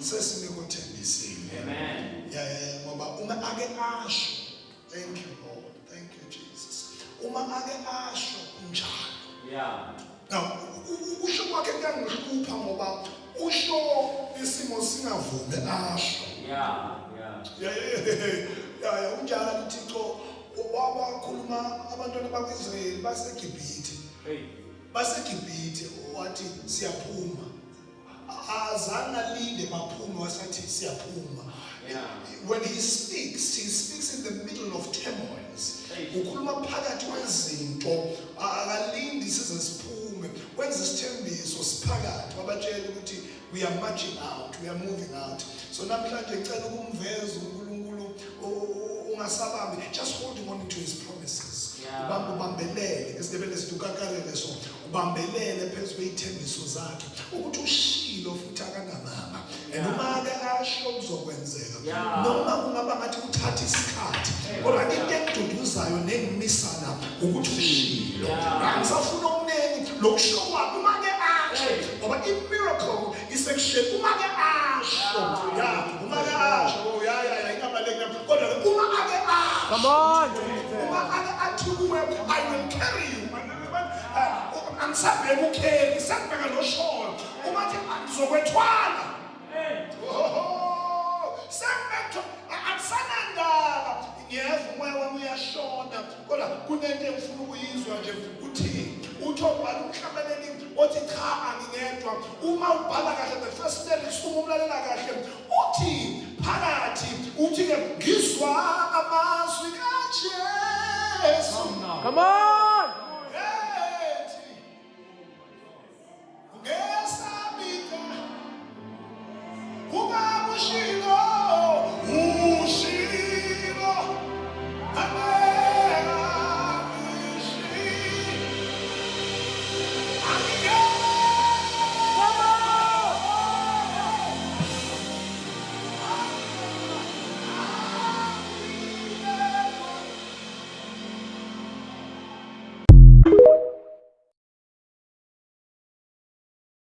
sesingekuthembisile. Amen. Yeah, ngoba uma ake asho, thank you Lord, thank you Jesus. Uma ake asho kunjalo. Yeah. Now, usho kwakhe kuyangihlupha ngoba usho isimo singavumi asho. Yeah, unjalo uThixo wabakhuluma abantwana bakweIsrael baseGibhithe. BaseGibhithe wathi siyaphuma. Azange alinde baphume wasethi siyaphuma. When he speaks in the middle of turmoils. Ukhuluma phakathi kwezinto akalindi size siphume. Wenza isithembiso siphakathi wabatshela ukuthi we are marching out, we are moving out. So namhlanje ngicela ukumveza uNkulunkulu ungasabambi, just holding on to his promises. Ubambelele esidebele sidukakarele so ubambelele phezulu kwezithembiso zakhe ukuthi ushilo futhi akanamama. Noma ke asho kuzokwenzeka. Noma kungaba ngathi uthatha isikhathi. Kodwa into engiduduzayo nengimisayo ukuthi ushilo. Ngisafuna okuningi lokusho kwakhe uma ke asho ngoba i-miracle isekushela uma ke asho. Uma ke asho ingabaleka kodwa uma ake asho. Come on. Uma ake athi kuwe I will carry you. Angisabheka ukheli sakubeka nosholo. Uma athi ngizokwethwala. Sakubetho akusanandaba. Yebo umoya wami uyashona kodwa kunento engifuna ukuyizwa nje uthi uthobhala umhlabeleli othi cha angingedwa uma ubhala kahle the first lyrics uma umlalela kahle uthi phakathi uthi ke ngizwa amazwi kaJesu. Come on.